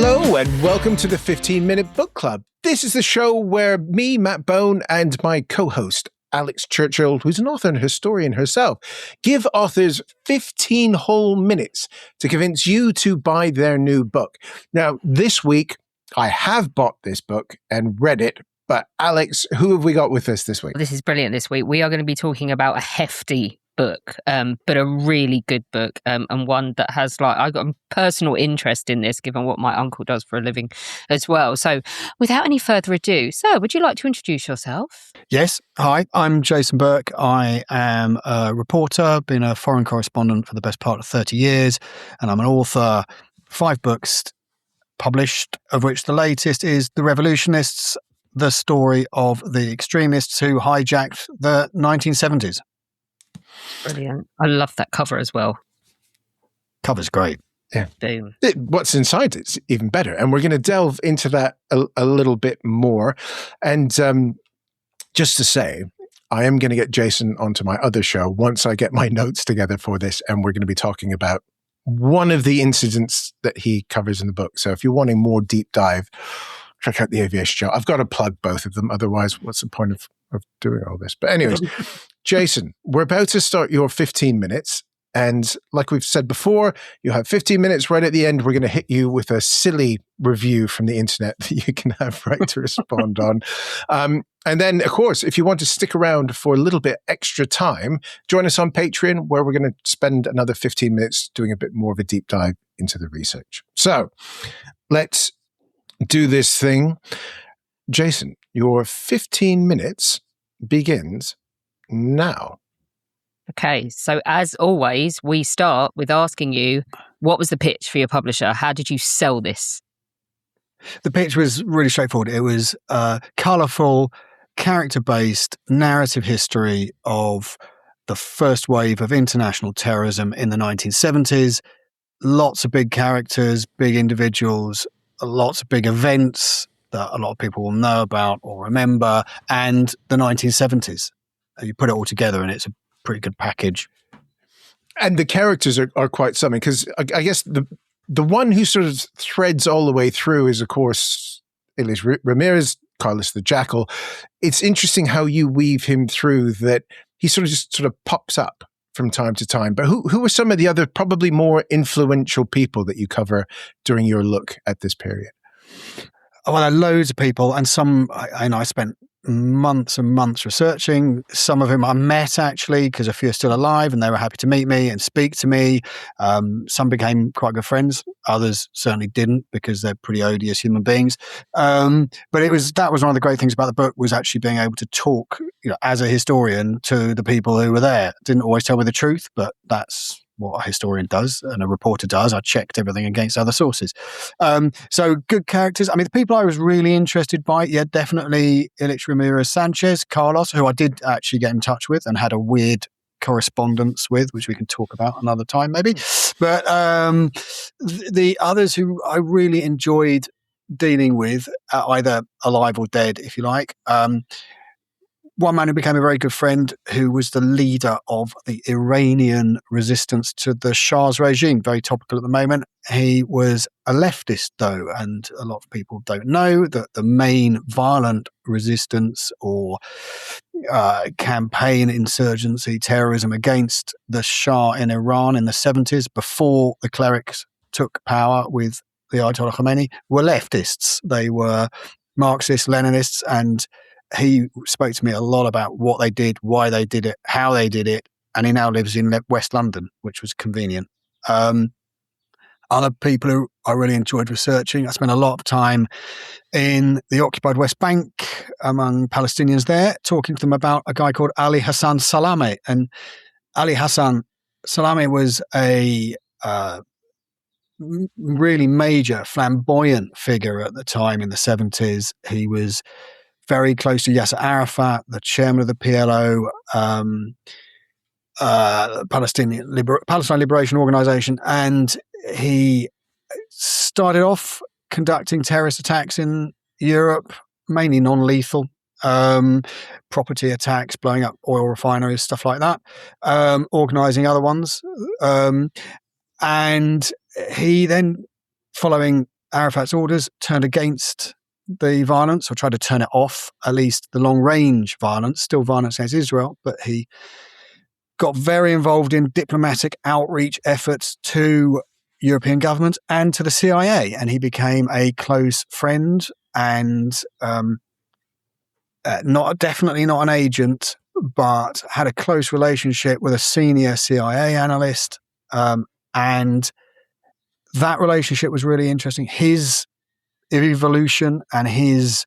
Hello and welcome to the 15-Minute Book Club. This is the show where me, Matt Bone, and my co-host, Alex Churchill, who's an author and historian herself, give authors 15 whole minutes to convince you to buy their new book. Now, this week, I have bought this book and read it, but Alex, who have we got with us this week? This is brilliant this week. We are going to be talking about a hefty book, but a really good book, and one that has, I got a personal interest in this, given what my uncle does for a living as well. So without any further ado, sir, would you like to introduce yourself? Yes. Hi, I'm Jason Burke. I am a reporter, been a foreign correspondent for the best part of 30 years, and I'm an author. 5 books published, of which the latest is The Revolutionists, the story of the extremists who hijacked the 1970s. Brilliant. I love that cover as well. Cover's great. Yeah. Boom. What's inside it's even better. And we're going to delve into that a little bit more. And just to say, I am going to get Jason onto my other show once I get my notes together for this. And we're going to be talking about one of the incidents that he covers in the book. So if you're wanting more deep dive, check out the aviation show. I've got to plug both of them. Otherwise, what's the point of doing all this? But anyways, Jason, we're about to start your 15 minutes. And like we've said before, you have 15 minutes right at the end. We're going to hit you with a silly review from the internet that you can have right to respond on. And then, of course, if you want to stick around for a little bit extra time, join us on Patreon, where we're going to spend another 15 minutes doing a bit more of a deep dive into the research. So let's do this thing. Jason, your 15 minutes begins now. Okay, so as always, we start with asking you, what was the pitch for your publisher? How did you sell this? The pitch was really straightforward. It was a colourful, character-based narrative history of the first wave of international terrorism in the 1970s. Lots of big characters, big individuals, lots of big events that a lot of people will know about or remember, and the 1970s. You put it all together and it's a pretty good package. And the characters are quite something, because I guess the one who sort of threads all the way through is, of course, Elias Ramirez, Carlos the Jackal. It's interesting how you weave him through, that he sort of pops up from time to time. But who are some of the other probably more influential people that you cover during your look at this period? Well, there are loads of people, and some, I spent months and months researching. Some of whom I met, actually, because a few are still alive and they were happy to meet me and speak to me. Some became quite good friends. Others certainly didn't, because they're pretty odious human beings. But that was one of the great things about the book, was actually being able to talk, as a historian, to the people who were there. Didn't always tell me the truth, but that's what a historian does and a reporter does. I checked everything against other sources. So good characters. I mean, the people I was really interested by, definitely Elias Ramirez Sanchez, Carlos, who I did actually get in touch with and had a weird correspondence with, which we can talk about another time maybe. But the others who I really enjoyed dealing with, either alive or dead, if you like. One man who became a very good friend, who was the leader of the Iranian resistance to the Shah's regime, very topical at the moment. He was a leftist, though, and a lot of people don't know that the main violent resistance or campaign, insurgency, terrorism against the Shah in Iran in the 70s, before the clerics took power with the Ayatollah Khomeini, were leftists. They were Marxists, Leninists, and he spoke to me a lot about what they did, why they did it, how they did it, and he now lives in West London, which was convenient. Other people who I really enjoyed researching, I spent a lot of time in the occupied West Bank among Palestinians there, talking to them about a guy called Ali Hassan Salameh. And Ali Hassan Salameh was a really major, flamboyant figure at the time in the 70s. He was very close to Yasser Arafat, the chairman of the PLO, Palestine Liberation Organization, and he started off conducting terrorist attacks in Europe, mainly non-lethal, property attacks, blowing up oil refineries, stuff like that, organizing other ones. And he then, following Arafat's orders, turned against the violence, or tried to turn it off, at least the long-range violence, still violence against Israel, but he got very involved in diplomatic outreach efforts to European governments and to the CIA, and he became a close friend and definitely not an agent, but had a close relationship with a senior CIA analyst, and that relationship was really interesting. His evolution and his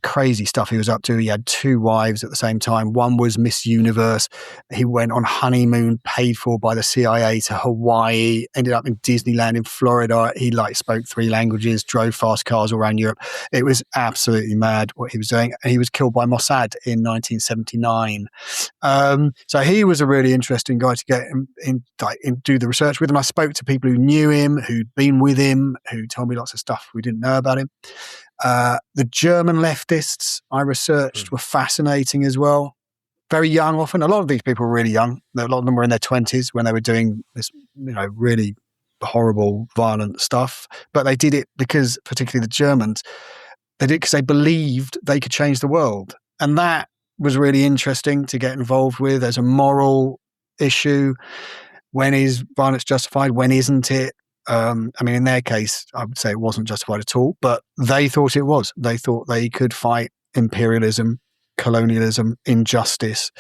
crazy stuff he was up to. He had 2 wives at the same time. One was Miss Universe. He went on honeymoon paid for by the CIA to Hawaii, ended up in Disneyland in Florida. He spoke 3 languages, drove fast cars all around Europe. It was absolutely mad what he was doing. And he was killed by Mossad in 1979. So he was a really interesting guy to get in do the research with him. I spoke to people who knew him, who'd been with him, who told me lots of stuff we didn't know about him. The German leftists I researched were fascinating as well. Very young often. A lot of these people were really young. A lot of them were in their 20s when they were doing this, really horrible, violent stuff. But they did it because, particularly the Germans, they did it because they believed they could change the world. And that was really interesting to get involved with as a moral issue. When is violence justified? When isn't it? In their case, I would say it wasn't justified at all, but they thought it was. They thought they could fight imperialism, colonialism, injustice,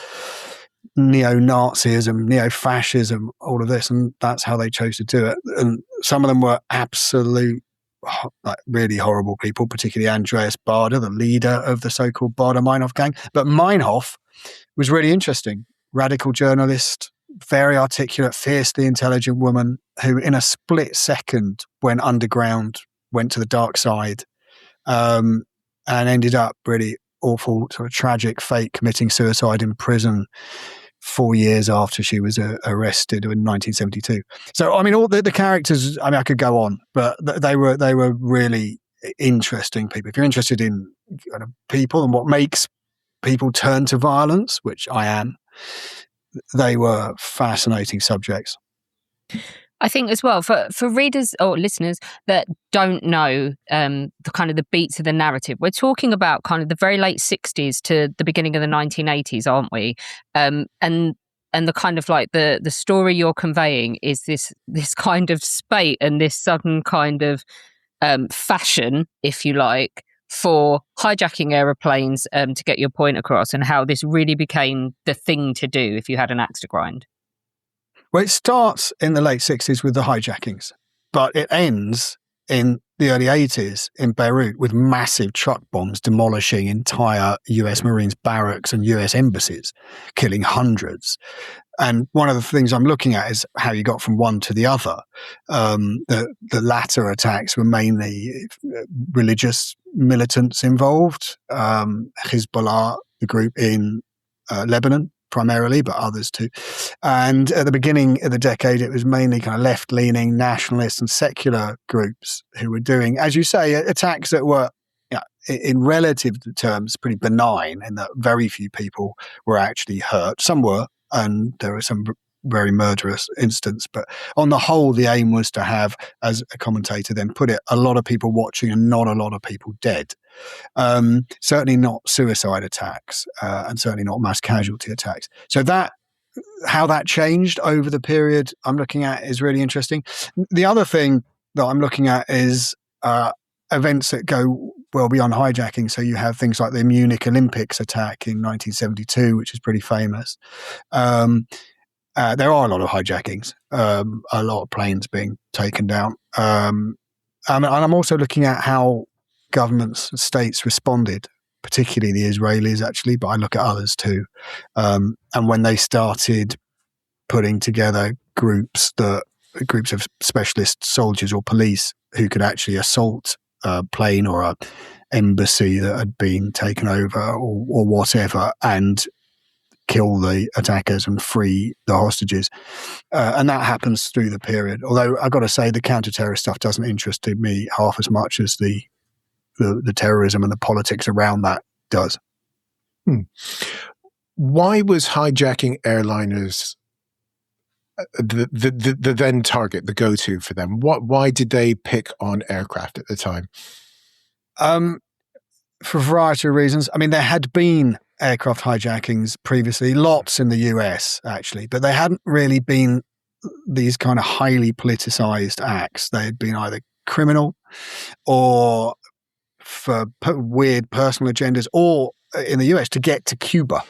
neo-Nazism, neo-fascism, all of this, and that's how they chose to do it. And some of them were absolute, really horrible people, particularly Andreas Baader, the leader of the so-called Baader-Meinhof Gang. But Meinhof was really interesting. Radical journalist, very articulate, fiercely intelligent woman who in a split second went underground, went to the dark side, and ended up really awful, sort of tragic fate, committing suicide in prison 4 years after she was arrested in 1972. So, all the characters, I could go on, but they were really interesting people. If you're interested in kind of people and what makes people turn to violence, which I am, they were fascinating subjects. I think as well for readers or listeners that don't know the kind of the beats of the narrative, we're talking about kind of the very late 60s to the beginning of the 1980s, aren't we? And the kind of the story you're conveying is this kind of spate and this sudden kind of fashion, if you like, for hijacking aeroplanes to get your point across, and how this really became the thing to do if you had an axe to grind. Well, it starts in the late 60s with the hijackings, but it ends in the early 80s in Beirut with massive truck bombs demolishing entire US Marines barracks and US embassies, killing hundreds. And one of the things I'm looking at is how you got from one to the other. The latter attacks were mainly religious militants involved, Hezbollah, the group in Lebanon, primarily, but others too. And at the beginning of the decade, it was mainly kind of left-leaning nationalist and secular groups who were doing, as you say, attacks that were, in relative terms, pretty benign, in that very few people were actually hurt. Some were, and there were some very murderous incidents. But on the whole, the aim was to have, as a commentator then put it, a lot of people watching and not a lot of people dead. Certainly not suicide attacks, and certainly not mass casualty attacks. So how that changed over the period I'm looking at is really interesting. The other thing that I'm looking at is events that go well beyond hijacking. So you have things like the Munich Olympics attack in 1972, which is pretty famous. There are a lot of hijackings, a lot of planes being taken down. And I'm also looking at how governments and states responded, particularly the Israelis actually, but I look at others too. And when they started putting together groups of specialist soldiers or police who could actually assault a plane or a embassy that had been taken over or whatever, and kill the attackers and free the hostages. And that happens through the period. Although I've got to say the counter-terrorist stuff doesn't interest me half as much as the terrorism and the politics around that does. Why was hijacking airliners the then target, the go-to for them? Why did they pick on aircraft at the time? For a variety of reasons. I mean, there had been aircraft hijackings previously, lots in the US actually, but they hadn't really been these kind of highly politicized acts. They had been either criminal or for weird personal agendas, or in the US to get to Cuba.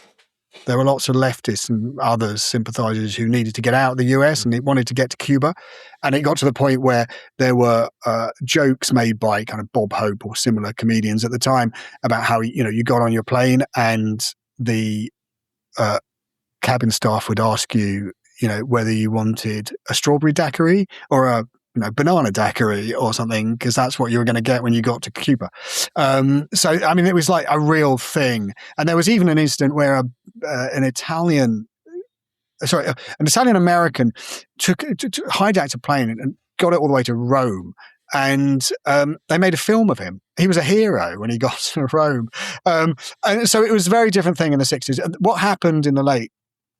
There were lots of leftists and others, sympathizers, who needed to get out of the US and they wanted to get to Cuba. And it got to the point where there were jokes made by kind of Bob Hope or similar comedians at the time about how, you got on your plane and the cabin staff would ask you, whether you wanted a strawberry daiquiri or a banana daiquiri or something, because that's what you were going to get when you got to Cuba. So, I mean, it was like a real thing. And there was even an incident where an Italian American hijacked a plane and got it all the way to Rome. And they made a film of him. He was a hero when he got to Rome. And so it was a very different thing in the 60s. And what happened in the late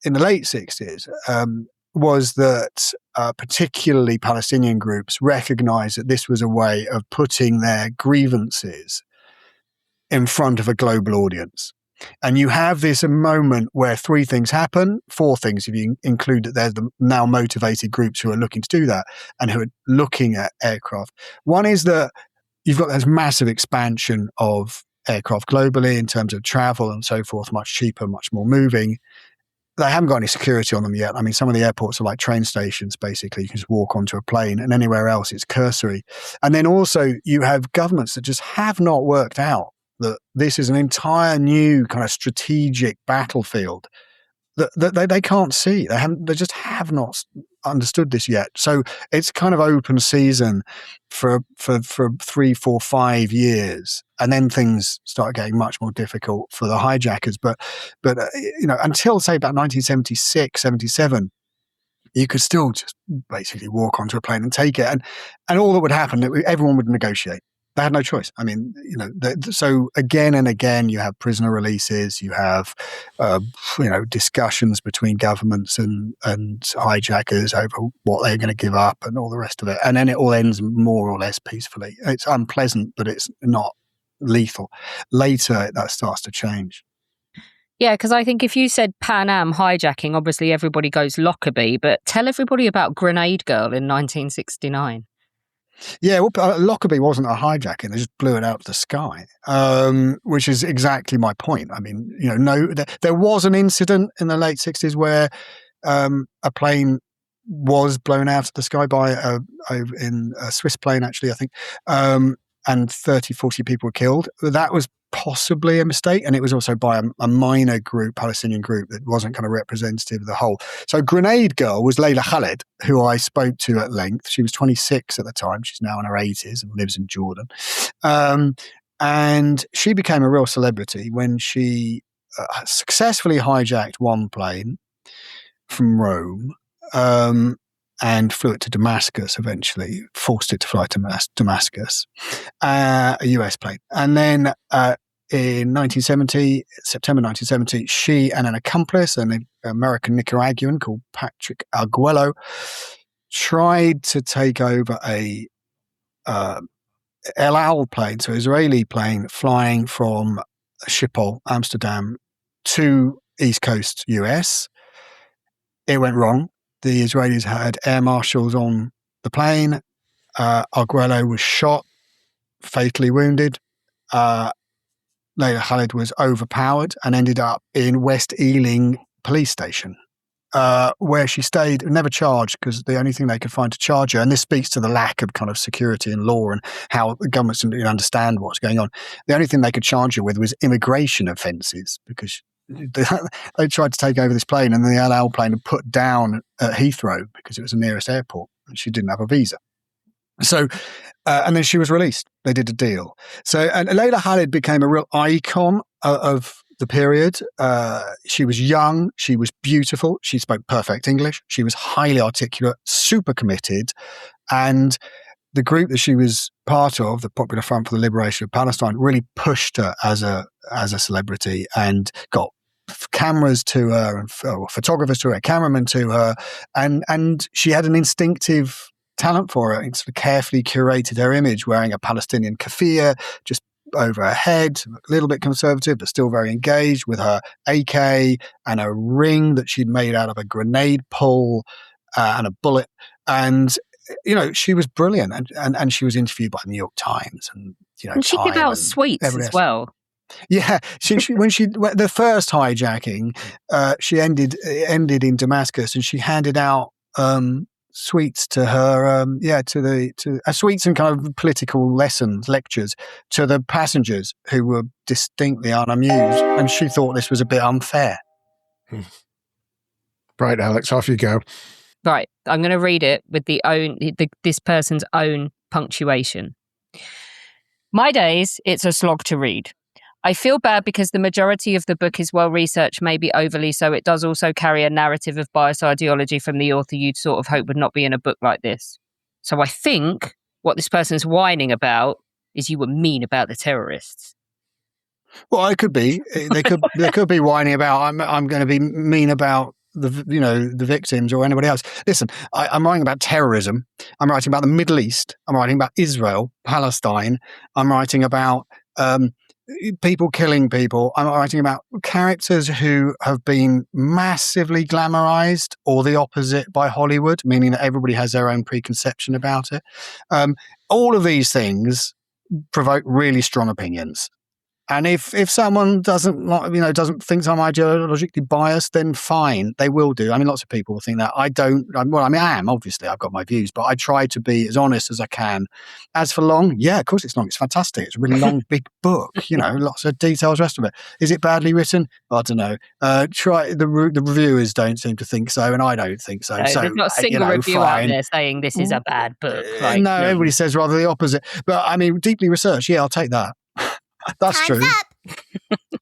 60s was that particularly Palestinian groups recognized that this was a way of putting their grievances in front of a global audience. And you have this moment where three things happen, four things if you include that there's the now motivated groups who are looking to do that and who are looking at aircraft. One is that you've got this massive expansion of aircraft globally in terms of travel and so forth, much cheaper, much more moving. They haven't got any security on them yet. I mean, some of the airports are like train stations, basically. You can just walk onto a plane, and anywhere else it's cursory. And then also you have governments that just have not worked out that this is an entire new kind of strategic battlefield that they can't see. They just have not understood this yet. So it's kind of open season for 3, 4, 5 years. And then things start getting much more difficult for the hijackers. But until say about 1976, 77, you could still just basically walk onto a plane and take it. And all that would happen, everyone would negotiate. They had no choice. I mean, so again and again, you have prisoner releases, you have, discussions between governments and hijackers over what they're going to give up and all the rest of it. And then it all ends more or less peacefully. It's unpleasant, but it's not lethal. Later, that starts to change. Yeah, because I think if you said Pan Am hijacking, obviously everybody goes Lockerbie, but tell everybody about Grenade Girl in 1969. Yeah, well, Lockerbie wasn't a hijacking; they just blew it out of the sky, which is exactly my point. I mean, there was an incident in the late 60s where a plane was blown out of the sky by in a Swiss plane, actually, I think, and 30, 40 people were killed. That was possibly a mistake, and it was also by a minor group, Palestinian group, that wasn't kind of representative of the whole. So Grenade Girl was Leila Khaled, who I spoke to at length. She was 26 at the time. She's now in her 80s and lives in Jordan. And she became a real celebrity when she successfully hijacked one plane from Rome and flew it to Damascus eventually, forced it to fly to Damascus, a US plane. And then in September 1970, she and an accomplice, an American Nicaraguan called Patrick Arguello, tried to take over a El Al plane, so Israeli plane, flying from Schiphol, Amsterdam, to East Coast US. It went wrong. The Israelis had air marshals on the plane. Arguello was shot, fatally wounded. Leila Khaled was overpowered and ended up in West Ealing police station, where she stayed, never charged, because the only thing they could find to charge her, and this speaks to the lack of kind of security and law and how the governments didn't understand what's going on. The only thing they could charge her with was immigration offences, because they tried to take over this plane, and the El Al plane had put down at Heathrow because it was the nearest airport, and she didn't have a visa. So, and then she was released. They did a deal. So, and Leila Khaled became a real icon of the period. She was young. She was beautiful. She spoke perfect English. She was highly articulate, super committed. And the group that she was part of, the Popular Front for the Liberation of Palestine, really pushed her as a celebrity and got cameras to her and photographers to her, cameramen to her, and she had an instinctive talent for it. It sort of carefully curated her image, wearing a Palestinian keffiyeh just over her head, a little bit conservative, but still very engaged, with her AK and a ring that she'd made out of a grenade pull and a bullet. And, she was brilliant. And she was interviewed by the New York Times and, and she gave out sweets as well. Yeah, when the first hijacking, she ended in Damascus, and she handed out sweets to her, sweets and kind of political lectures to the passengers who were distinctly unamused, and she thought this was a bit unfair. Right, Alex, off you go. Right, I'm going to read it with this person's own punctuation. My days, it's a slog to read. I feel bad because the majority of the book is well-researched, maybe overly so. It does also carry a narrative of bias ideology from the author you'd sort of hope would not be in a book like this. So I think what this person's whining about is you were mean about the terrorists. Well, it could be. They could be whining about I'm going to be mean about the victims or anybody else. Listen, I'm writing about terrorism. I'm writing about the Middle East. I'm writing about Israel, Palestine. I'm writing about people killing people. I'm writing about characters who have been massively glamorized, or the opposite, by Hollywood, meaning that everybody has their own preconception about it. All of these things provoke really strong opinions. And if someone doesn't thinks I'm ideologically biased, then fine, they will do. I mean, lots of people think that. I don't. I am, obviously. I've got my views, but I try to be as honest as I can. As for long, yeah, of course it's long. It's fantastic. It's a really long, big book. Lots of details, rest of it. Is it badly written? I don't know. The reviewers don't seem to think so, and I don't think so. So there's not a single review out there saying this is a bad book. No, everybody says rather the opposite. But I mean, deeply researched. Yeah, I'll take that. That's Time's true. Up.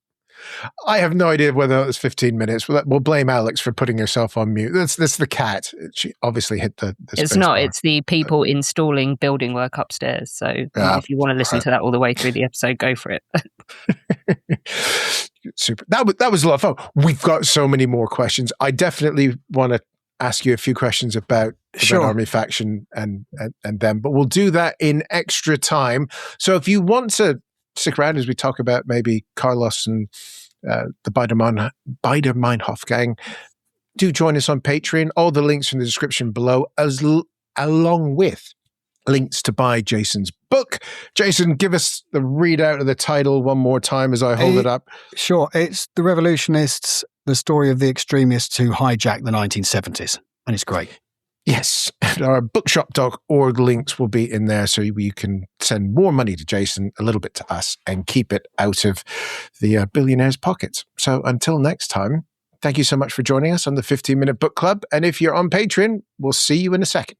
I have no idea whether it was 15 minutes. We'll blame Alex for putting herself on mute. That's the cat. She obviously hit the It's not. Bar. It's the people installing building work upstairs. So if you want to listen to that all the way through the episode, go for it. Super. That was a lot of fun. We've got so many more questions. I definitely want to ask you a few questions about the Red Army faction and them, but we'll do that in extra time. So if you want to stick around as we talk about maybe Carlos and the Baader-Meinhof Gang, do join us on Patreon. All the links in the description below, along with links to buy Jason's book. Jason, give us the readout of the title one more time as I hold it up. Sure. It's The Revolutionists, the story of the extremists who hijacked the 1970s. And it's great. Yes. And our bookshop.org links will be in there, so you can send more money to Jason, a little bit to us, and keep it out of the billionaires' pockets. So until next time, thank you so much for joining us on the 15-Minute Book Club. And if you're on Patreon, we'll see you in a second.